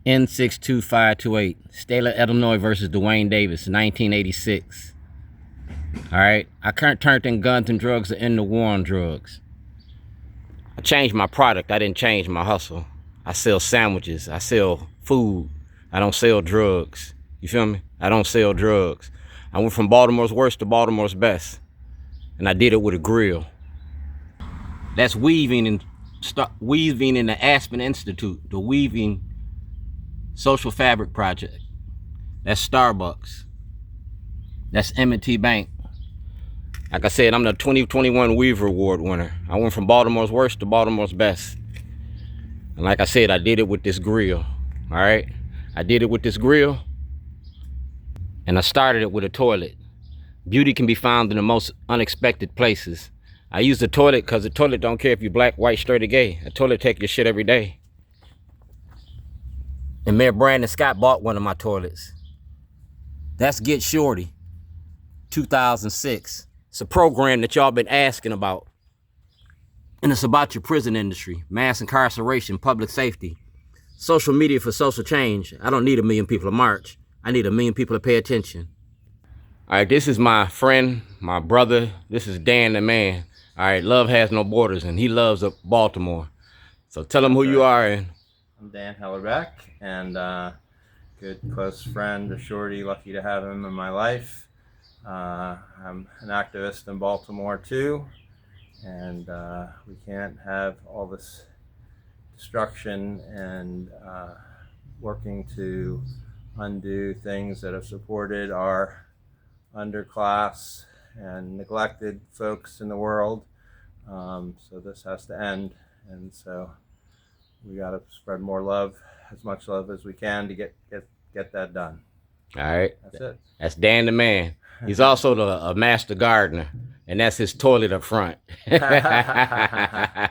N62528, State of Illinois versus Dwayne Davis, 1986. All right, I turned in guns and drugs to end the war on drugs. I changed my product. I didn't change my hustle. I sell sandwiches. I sell food. I don't sell drugs. You feel me? I don't sell drugs. I went from Baltimore's worst to Baltimore's best, and I did it with a grill. That's weaving in the Aspen Institute, the Weaving Social Fabric Project. That's Starbucks. That's M&T Bank. Like I said, I'm the 2021 Weaver Award winner. I went from Baltimore's worst to Baltimore's best. And like I said, I did it with this grill, all right? I did it with this grill, and I started it with a toilet. Beauty can be found in the most unexpected places. I use the toilet because the toilet don't care if you're black, white, straight, or gay. A toilet take your shit every day. And Mayor Brandon Scott bought one of my toilets. That's Get Shorty, 2006. It's a program that y'all been asking about. And it's about your prison industry, mass incarceration, public safety, social media for social change. I don't need 1 million people to march. I need 1 million people to pay attention. All right, this is my friend, my brother. This is Dan the man. All right, love has no borders, and he loves Baltimore. So tell him who you are. And I'm Dan Hellerbeck, and good close friend of Shorty. Lucky to have him in my life. I'm an activist in Baltimore too, and we can't have all this destruction and working to undo things that have supported our underclass and neglected folks in the world. So this has to end, and so we got to spread more love, as much love as we can, to get that done. all right, That's it. that's Dan the man. He's also a master gardener, and that's his toilet up front. Well, the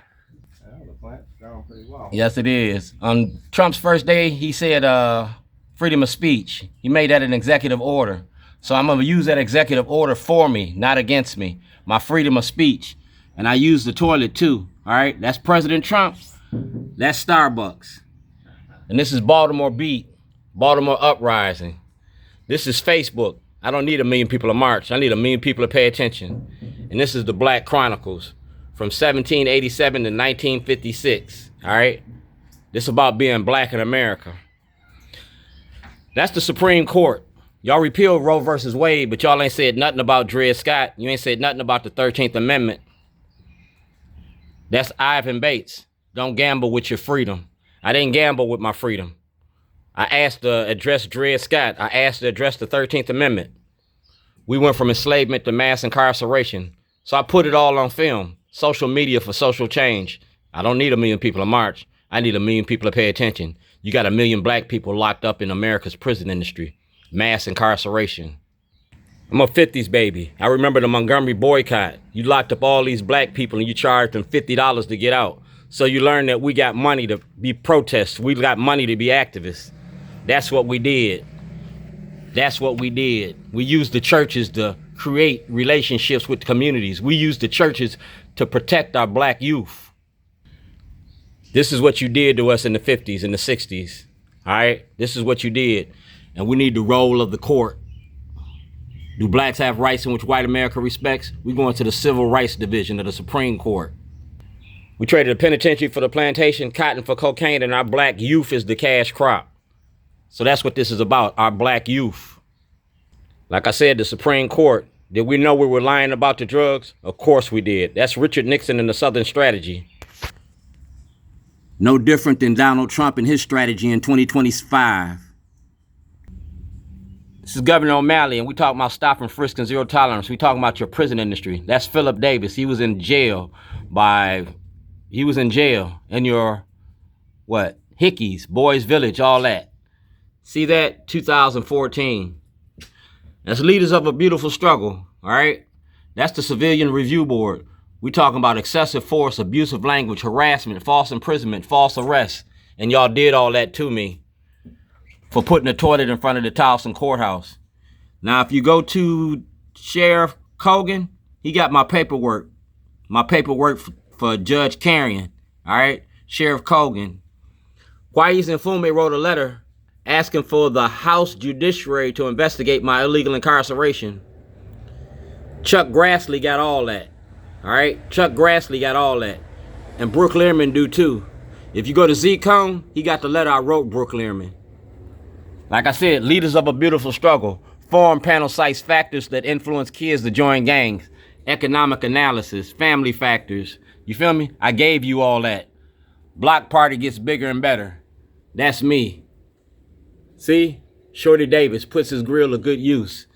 plant's growing pretty well. Yes, it is. On Trump's first day, he said freedom of speech. He made that an executive order. So I'm going to use that executive order for me, not against me. My freedom of speech. And I use the toilet too. All right. That's President Trump. That's Starbucks. And this is Baltimore Beat, Baltimore Uprising. This is Facebook. I don't need 1 million people to march. I need 1 million people to pay attention. And this is the Black Chronicles from 1787 to 1956. All right. This is about being black in America. That's the Supreme Court. Y'all repealed Roe versus Wade, but y'all ain't said nothing about Dred Scott. You ain't said nothing about the 13th Amendment. That's Ivan Bates. Don't gamble with your freedom. I didn't gamble with my freedom. I asked to address Dred Scott. I asked to address the 13th Amendment. We went from enslavement to mass incarceration. So I put it all on film. Social media for social change. I don't need 1 million people to march. I need 1 million people to pay attention. You got 1 million black people locked up in America's prison industry. Mass incarceration. I'm a 50s baby. I remember the Montgomery boycott. You locked up all these black people and you charged them $50 to get out. So you learn that we got money to be protests. We got money to be activists. That's what we did. That's what we did. We used the churches to create relationships with communities. We used the churches to protect our black youth. This is what you did to us in the 50s and the 60s. All right? This is what you did. And we need the role of the court. Do blacks have rights in which white America respects? We go into the Civil Rights Division of the Supreme Court. We traded the penitentiary for the plantation, cotton for cocaine, and our black youth is the cash crop. So that's what this is about, our black youth. Like I said, the Supreme Court, did we know we were lying about the drugs? Of course we did. That's Richard Nixon and the Southern Strategy. No different than Donald Trump and his strategy in 2025. This is Gov.O'Malley, and we talking about stop and frisk and zero tolerance. We talking about your prison industry. That's Philip Davis. He was in jail in your, Hickeys, Boys Village, all that. See that? 2014. That's Leaders of a Beautiful Struggle, all right? That's the Civilian Review Board. We talking about excessive force, abusive language, harassment, false imprisonment, false arrest. And y'all did all that to me for putting a toilet in front of the Towson courthouse. Now, if you go to Sheriff Cogan, he got my paperwork for Judge Carrion, all right? Sheriff Cogan. Kwais Nfume wrote a letter asking for the House Judiciary to investigate my illegal incarceration. Chuck Grassley got all that. All right? Chuck Grassley got all that. And Brooke Learman do too. If you go to Zeke Cone, he got the letter I wrote Brooke Learman. Like I said, leaders of a beautiful struggle. Forum panel cites factors that influence kids to join gangs. Economic analysis, family factors. You feel me? I gave you all that. Block party gets bigger and better. That's me. See? Shorty Davis puts his grill to good use.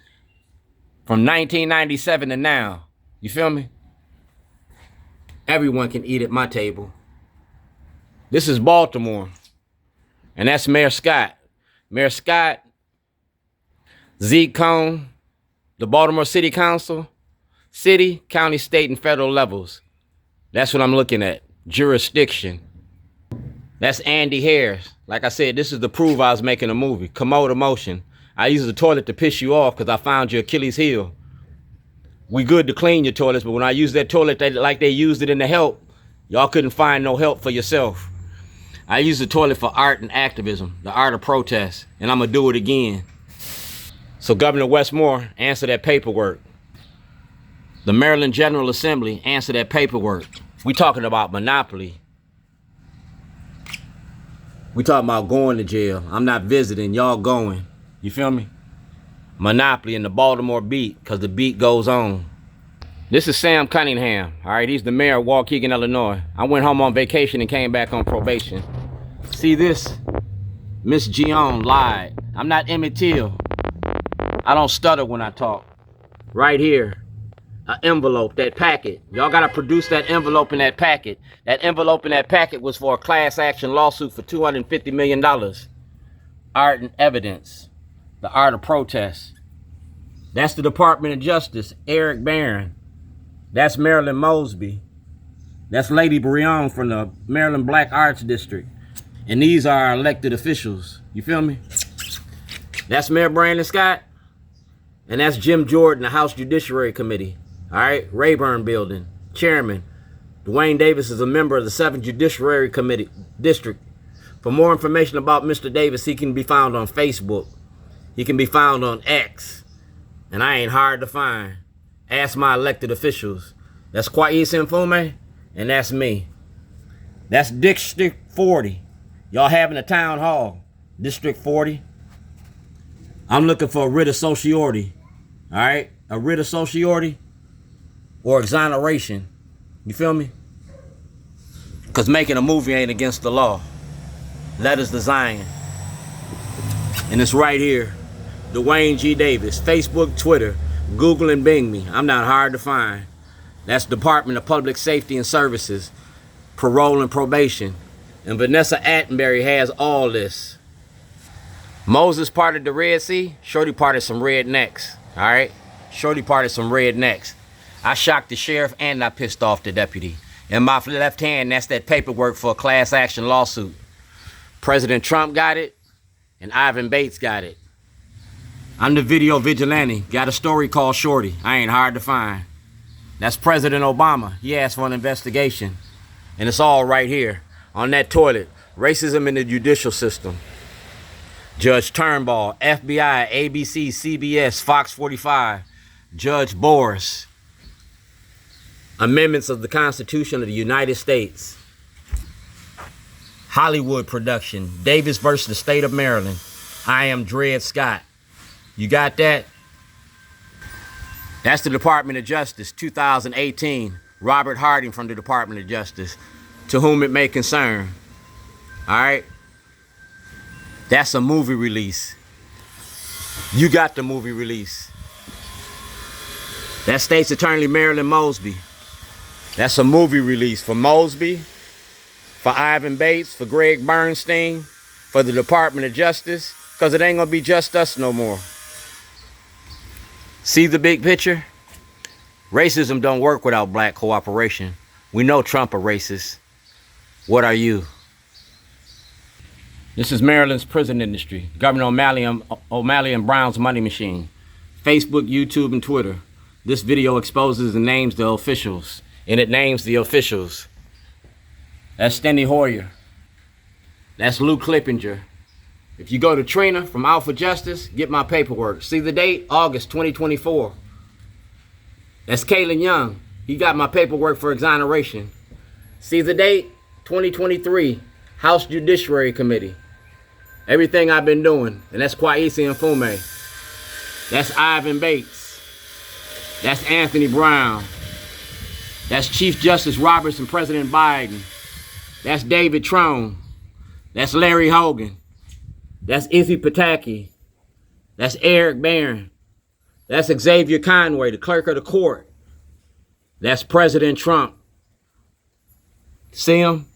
From 1997 to now. You feel me? Everyone can eat at my table. This is Baltimore. And that's Mayor Scott. Mayor Scott, Zeke Cone, the Baltimore City Council, city, county, state, and federal levels. That's what I'm looking at. Jurisdiction. That's Andy Harris. Like I said, this is to prove I was making a movie. Commode emotion. I use the toilet to piss you off because I found your Achilles heel. We good to clean your toilets, but when I use that toilet like they used it in the help, y'all couldn't find no help for yourself. I use the toilet for art and activism, the art of protest, and I'm gonna do it again. So Governor Westmore, answer that paperwork. The Maryland General Assembly, answer that paperwork. We talking about monopoly. We talking about going to jail. I'm not visiting, y'all going. You feel me? Monopoly in the Baltimore beat, because the beat goes on. This is Sam Cunningham. All right, he's the mayor of Waukegan, Illinois. I went home on vacation and came back on probation. See this? Miss Gion lied. I'm not Emmett Till. I don't stutter when I talk. Right here, an envelope, that packet. Y'all gotta produce that envelope in that packet. That envelope in that packet was for a class action lawsuit for $250 million. Art and evidence. The art of protest. That's the Department of Justice, Eric Barron. That's Marilyn Mosby. That's Lady Breon from the Maryland Black Arts District. And these are our elected officials. You feel me? That's Mayor Brandon Scott. And that's Jim Jordan, the House Judiciary Committee. All right, Rayburn Building, Chairman. Dwayne Davis is a member of the 7th Judiciary Committee District. For more information about Mr. Davis, he can be found on Facebook. He can be found on X. And I ain't hard to find. Ask my elected officials. That's Kwais Mfume, and that's me. That's District 40. Y'all having a town hall. District 40. I'm looking for a writ of certiorari. All right? A writ of certiorari or exoneration. You feel me? Because making a movie ain't against the law. Letters to Zion. And it's right here. Dwayne G. Davis. Facebook, Twitter. Google and Bing me. I'm not hard to find. That's Department of Public Safety and Services. Parole and Probation. And Vanessa Attenberry has all this. Moses parted the Red Sea. Shorty parted some rednecks. All right? Shorty parted some rednecks. I shocked the sheriff and I pissed off the deputy. In my left hand, that's that paperwork for a class action lawsuit. President Trump got it, and Ivan Bates got it. I'm the video vigilante. Got a story called Shorty. I ain't hard to find. That's President Obama. He asked for an investigation. And it's all right here on that toilet. Racism in the judicial system. Judge Turnbull, FBI, ABC, CBS, Fox 45. Judge Boris. Amendments of the Constitution of the United States. Hollywood production. Davis versus the state of Maryland. I am DRED Scott. You got that? That's the Department of Justice, 2018. Robert Hardin from the Department of Justice. To whom it may concern. All right? That's a movie release. You got the movie release. That's States Attorney Marilyn Mosby. That's a movie release for Mosby, for Ivan Bates, for Greg Bernstein, for the Department of Justice, because it ain't going to be just us no more. See the big picture? Racism don't work without black cooperation. We know Trump a racist. What are you? This is Maryland's prison industry. Governor O'Malley and Brown's money machine. Facebook, YouTube, and Twitter. This video exposes and names the officials. And it names the officials. That's Steny Hoyer. That's Lou Clippinger. If you go to Trina from Out for Justice, get my paperwork. See the date? August 2024. That's Kalen Young. He got my paperwork for exoneration. See the date? 2023. House Judiciary Committee. Everything I've been doing. And that's Kwaisi and Fume. That's Ivan Bates. That's Anthony Brown. That's Chief Justice Roberts and President Biden. That's David Trone. That's Larry Hogan. That's Izzy Pataki. That's Eric Barron. That's Xavier Conway, the clerk of the court. That's President Trump. See him?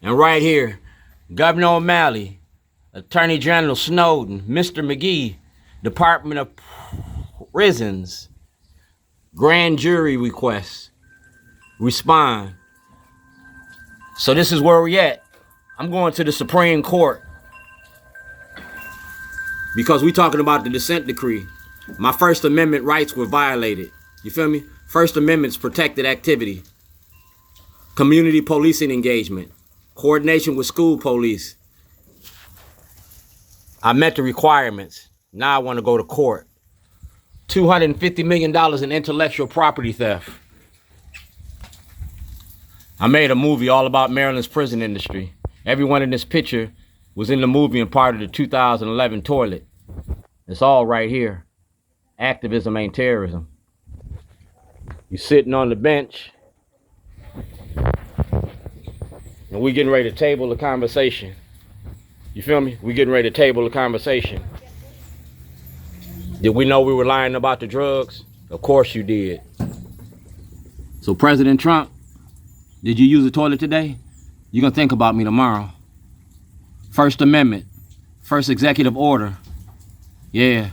And right here, Gov.O'Malley, Attorney General Snowden, Mr. McGee, Department of Prisons, grand jury requests, respond. So this is where we at. I'm going to the Supreme Court because we talking about the dissent decree. My First Amendment rights were violated. You feel me? First Amendment's protected activity. Community policing engagement. Coordination with school police. I met the requirements. Now I want to go to court. $250 million in intellectual property theft. I made a movie all about Maryland's prison industry. Everyone in this picture was in the movie and part of the 2011 toilet. It's all right here. Activism ain't terrorism. You sitting on the bench and we getting ready to table the conversation. You feel me? We getting ready to table the conversation. Did we know we were lying about the drugs? Of course you did. So President Trump, did you use the toilet today? You're gonna think about me tomorrow. First Amendment, first executive order. Yeah.